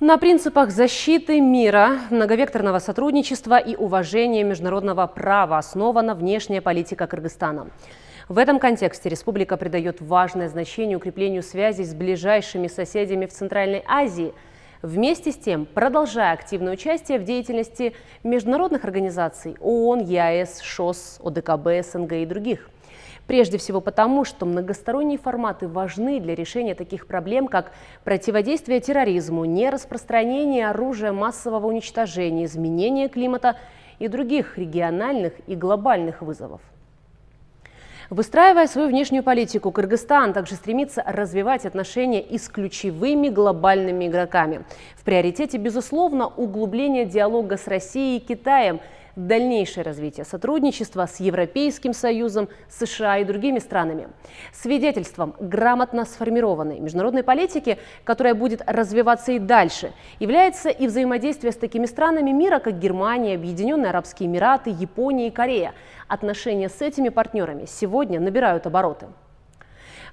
На принципах защиты мира, многовекторного сотрудничества и уважения международного права основана внешняя политика Кыргызстана. В этом контексте республика придает важное значение укреплению связей с ближайшими соседями в Центральной Азии, вместе с тем продолжая активное участие в деятельности международных организаций ООН, ЕАЭС, ШОС, ОДКБ, СНГ и других. Прежде всего потому, что многосторонние форматы важны для решения таких проблем, как противодействие терроризму, нераспространение оружия массового уничтожения, изменение климата и других региональных и глобальных вызовов. Выстраивая свою внешнюю политику, Кыргызстан также стремится развивать отношения и с ключевыми глобальными игроками. В приоритете, безусловно, углубление диалога с Россией и Китаем, дальнейшее развитие сотрудничества с Европейским Союзом, США и другими странами. Свидетельством грамотно сформированной международной политики, которая будет развиваться и дальше, является и взаимодействие с такими странами мира, как Германия, Объединенные Арабские Эмираты, Япония и Корея. Отношения с этими партнерами сегодня набирают обороты.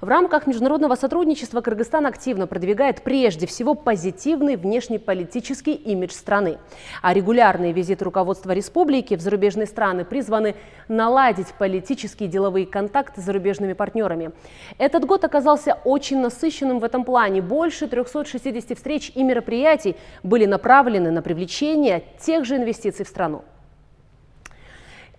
В рамках международного сотрудничества Кыргызстан активно продвигает прежде всего позитивный внешнеполитический имидж страны. А регулярные визиты руководства республики в зарубежные страны призваны наладить политические и деловые контакты с зарубежными партнерами. Этот год оказался очень насыщенным в этом плане. Больше 360 встреч и мероприятий были направлены на привлечение тех же инвестиций в страну.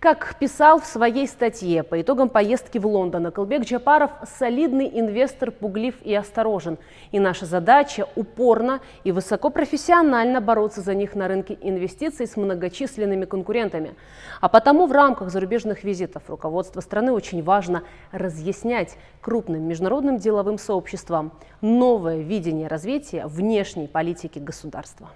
Как писал в своей статье по итогам поездки в Лондон Акылбек Джапаров, солидный инвестор пуглив и осторожен. И наша задача упорно и высокопрофессионально бороться за них на рынке инвестиций с многочисленными конкурентами. А потому в рамках зарубежных визитов руководство страны очень важно разъяснять крупным международным деловым сообществам новое видение развития внешней политики государства.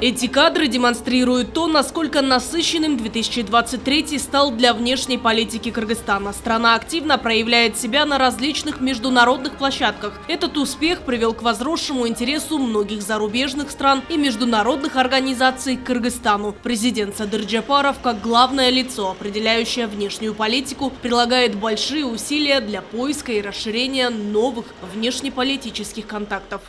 Эти кадры демонстрируют то, насколько насыщенным 2023 стал для внешней политики Кыргызстана. Страна активно проявляет себя на различных международных площадках. Этот успех привел к возросшему интересу многих зарубежных стран и международных организаций к Кыргызстану. Президент Садыр Джапаров, как главное лицо, определяющее внешнюю политику, прилагает большие усилия для поиска и расширения новых внешнеполитических контактов.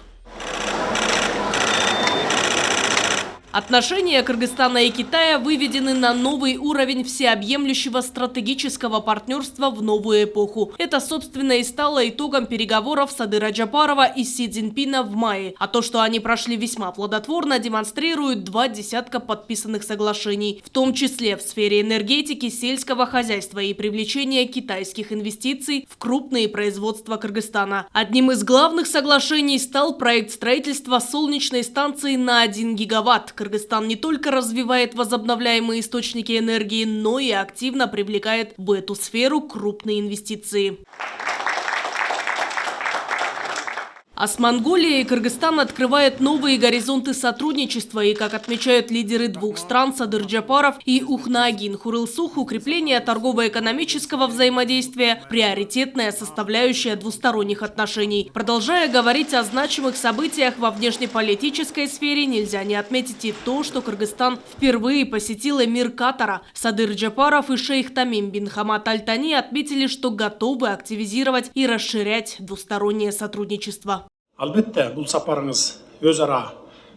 Отношения Кыргызстана и Китая выведены на новый уровень всеобъемлющего стратегического партнерства в новую эпоху. Это, собственно, и стало итогом переговоров Садыра Джапарова и Си Цзиньпина в мае. А то, что они прошли весьма плодотворно, демонстрируют 20 подписанных соглашений, в том числе в сфере энергетики, сельского хозяйства и привлечения китайских инвестиций в крупные производства Кыргызстана. Одним из главных соглашений стал проект строительства солнечной станции на 1 гигаватт. Кыргызстан не только развивает возобновляемые источники энергии, но и активно привлекает в эту сферу крупные инвестиции. А с Монголией Кыргызстан открывает новые горизонты сотрудничества. И, как отмечают лидеры двух стран Садыр Джапаров и Ухнаагин Хурылсух, укрепление торгово-экономического взаимодействия – приоритетная составляющая двусторонних отношений. Продолжая говорить о значимых событиях во внешнеполитической сфере, нельзя не отметить и то, что Кыргызстан впервые посетил эмир Катара. Садыр Джапаров и шейх Тамим бин Хамад Аль-Тани отметили, что готовы активизировать и расширять двустороннее сотрудничество. Албетте, бул сапарыңыз өз ара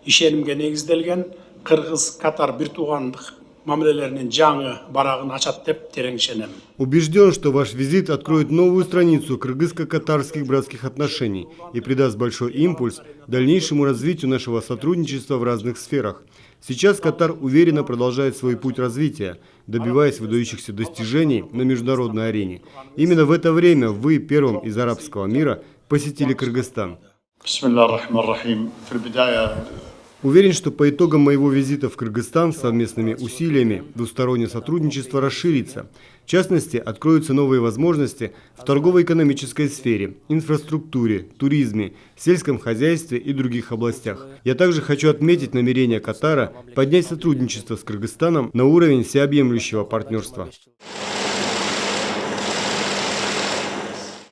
ишенимге негизделген, Кыргыз-Катар бир туугандык мамилелеринин жаңы барагын ачат деп терең ишенем. Убежден, что ваш визит откроет новую страницу кыргызско-катарских братских отношений и придаст большой импульс дальнейшему развитию нашего сотрудничества в разных сферах. Сейчас Катар уверенно продолжает свой путь развития, добиваясь выдающихся достижений на международной арене. Именно в это время вы, первым из арабского мира, посетили Кыргызстан. Бисмиллахир рахманир рахим. В البداية Уверен, что по итогам моего визита в Кыргызстан совместными усилиями двустороннее сотрудничество расширится. В частности, откроются новые возможности в торгово-экономической сфере, инфраструктуре, туризме, сельском хозяйстве и других областях. Я также хочу отметить намерение Катара поднять сотрудничество с Кыргызстаном на уровень всеобъемлющего партнерства.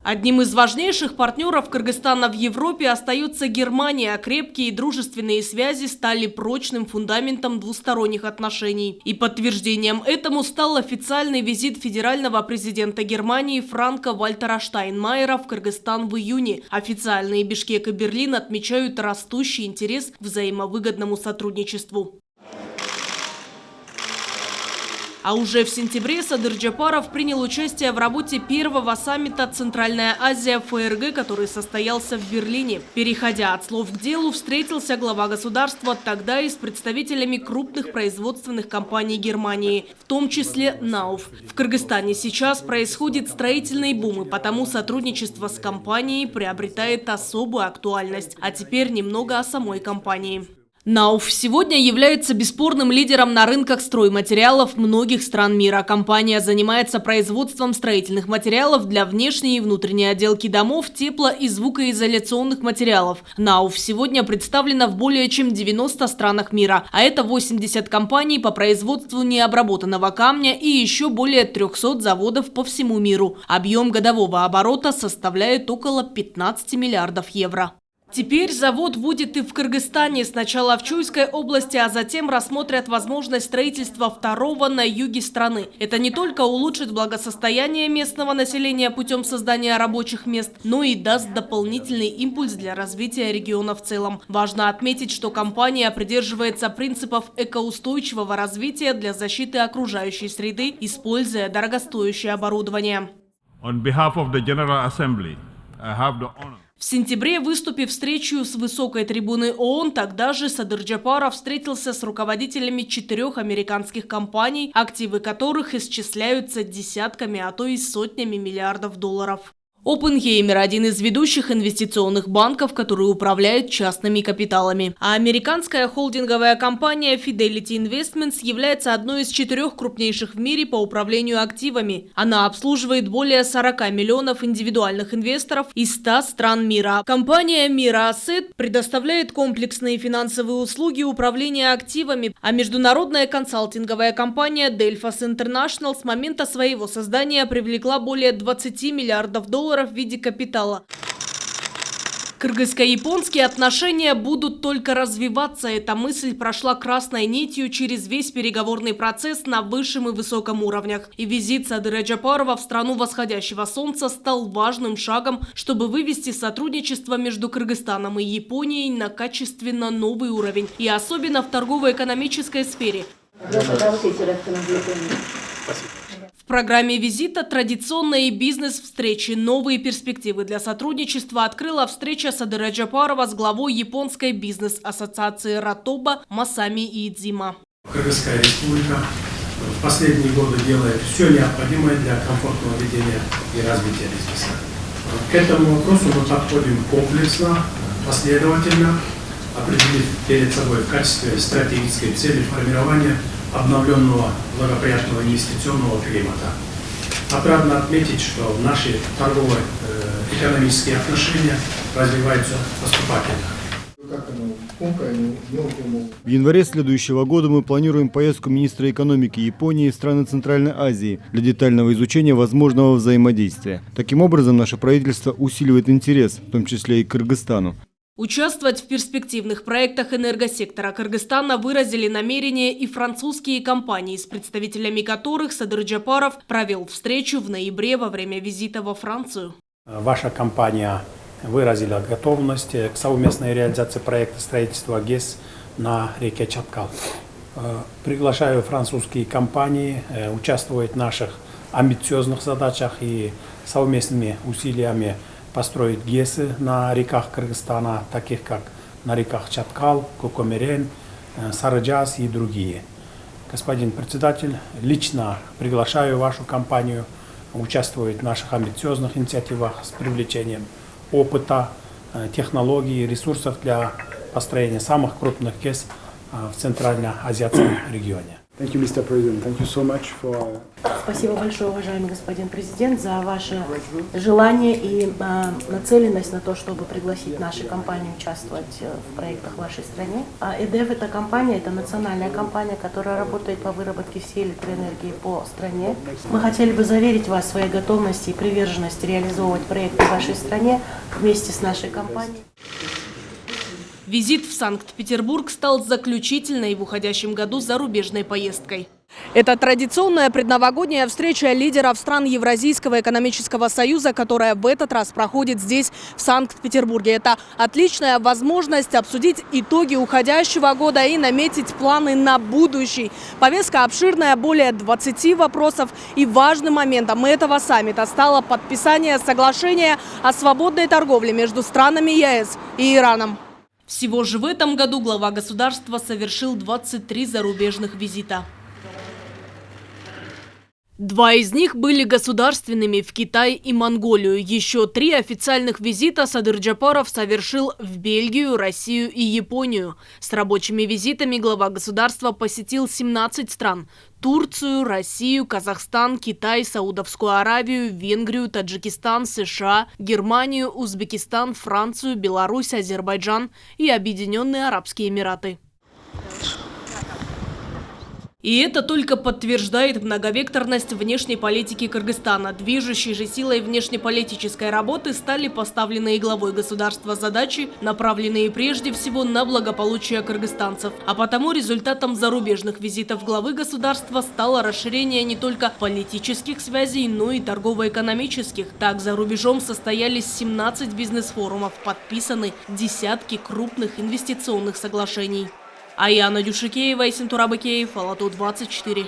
Одним из важнейших партнеров Кыргызстана в Европе остается Германия. Крепкие и дружественные связи стали прочным фундаментом двусторонних отношений. И подтверждением этому стал официальный визит федерального президента Германии Франка-Вальтера Штайнмайера в Кыргызстан в июне. Официальные Бишкек и Берлин отмечают растущий интерес к взаимовыгодному сотрудничеству. А уже в сентябре Садыр Джапаров принял участие в работе первого саммита «Центральная Азия» ФРГ, который состоялся в Берлине. Переходя от слов к делу, встретился глава государства тогда и с представителями крупных производственных компаний Германии, в том числе НАУФ. В Кыргызстане сейчас происходит строительный бум, и потому сотрудничество с компанией приобретает особую актуальность. А теперь немного о самой компании. НАУФ сегодня является бесспорным лидером на рынках стройматериалов многих стран мира. Компания занимается производством строительных материалов для внешней и внутренней отделки домов, тепло- и звукоизоляционных материалов. НАУФ сегодня представлена в более чем 90 странах мира, а это 80 компаний по производству необработанного камня и еще более 300 заводов по всему миру. Объем годового оборота составляет около 15 миллиардов евро. Теперь завод будет и в Кыргызстане, сначала в Чуйской области, а затем рассмотрят возможность строительства второго на юге страны. Это не только улучшит благосостояние местного населения путем создания рабочих мест, но и даст дополнительный импульс для развития региона в целом. Важно отметить, что компания придерживается принципов экоустойчивого развития для защиты окружающей среды, используя дорогостоящее оборудование. On behalf of the General Assembly, I have the honor. В сентябре, выступив встречу с высокой трибуны ООН, тогда же Садыр Джапаров встретился с руководителями 4 американских компаний, активы которых исчисляются десятками, а то и сотнями миллиардов долларов. Оппенгеймер – один из ведущих инвестиционных банков, который управляет частными капиталами. А американская холдинговая компания Fidelity Investments является одной из 4 крупнейших в мире по управлению активами. Она обслуживает более 40 миллионов индивидуальных инвесторов из 100 стран мира. Компания Mira Asset предоставляет комплексные финансовые услуги управления активами, а международная консалтинговая компания Delphos International с момента своего создания привлекла более 20 миллиардов долларов в виде капитала. Кыргызско-японские отношения будут только развиваться. Эта мысль прошла красной нитью через весь переговорный процесс на высшем и высоком уровнях. И визит Садыра Джапарова в страну восходящего солнца стал важным шагом, чтобы вывести сотрудничество между Кыргызстаном и Японией на качественно новый уровень. И особенно в торгово-экономической сфере. В программе визита традиционные бизнес-встречи, новые перспективы для сотрудничества открыла встреча Садыра Джапарова с главой японской бизнес-ассоциации Ратоба Масами Иидзима. Кыргызская республика в последние годы делает все необходимое для комфортного ведения и развития бизнеса. К этому вопросу мы подходим комплексно, последовательно, определив перед собой в качестве стратегической цели формирования обновленного благоприятного инвестиционного климата. Отрадно отметить, что наши торгово-экономические отношения развиваются поступательно. В январе следующего года мы планируем поездку министра экономики Японии в страны Центральной Азии для детального изучения возможного взаимодействия. Таким образом, наше правительство усиливает интерес, в том числе и к Кыргызстану. Участвовать в перспективных проектах энергосектора Кыргызстана выразили намерение и французские компании, с представителями которых Садыр Джапаров провел встречу в ноябре во время визита во Францию. Ваша компания выразила готовность к совместной реализации проекта строительства ГЭС на реке Чаткал. Приглашаю французские компании участвовать в наших амбициозных задачах и совместными усилиями построить ГЭСы на реках Кыргызстана, таких как на реках Чаткал, Кукомерен, Сарыджас и другие. Господин председатель, лично приглашаю вашу компанию участвовать в наших амбициозных инициативах с привлечением опыта, технологий, ресурсов для построения самых крупных ГЭС в Центрально-Азиатском регионе. Thank you, Mr. President. Thank you so much for... Спасибо большое, уважаемый господин президент, за ваше желание и нацеленность на то, чтобы пригласить наши компании участвовать в проектах в вашей стране. ЭДФ – это компания, это национальная компания, которая работает по выработке всей электроэнергии по стране. Мы хотели бы заверить вас в своей готовности и приверженности реализовывать проекты в вашей стране вместе с нашей компанией. Визит в Санкт-Петербург стал заключительной в уходящем году зарубежной поездкой. Это традиционная предновогодняя встреча лидеров стран Евразийского экономического союза, которая в этот раз проходит здесь, в Санкт-Петербурге. Это отличная возможность обсудить итоги уходящего года и наметить планы на будущий. Повестка обширная, более 20 вопросов. И важным моментом этого саммита стало подписание соглашения о свободной торговле между странами ЕС и Ираном. Всего же в этом году глава государства совершил 23 зарубежных визита. 2 из них были государственными в Китай и Монголию. Еще 3 официальных визита Садыр Джапаров совершил в Бельгию, Россию и Японию. С рабочими визитами глава государства посетил 17 стран – Турцию, Россию, Казахстан, Китай, Саудовскую Аравию, Венгрию, Таджикистан, США, Германию, Узбекистан, Францию, Беларусь, Азербайджан и Объединенные Арабские Эмираты. И это только подтверждает многовекторность внешней политики Кыргызстана. Движущей же силой внешнеполитической работы стали поставленные главой государства задачи, направленные прежде всего на благополучие кыргызстанцев. А потому результатом зарубежных визитов главы государства стало расширение не только политических связей, но и торгово-экономических. Так, за рубежом состоялись 17 бизнес-форумов, подписаны десятки крупных инвестиционных соглашений. Аяна Дюшикеева и Сентура Бакеев, Алату 24.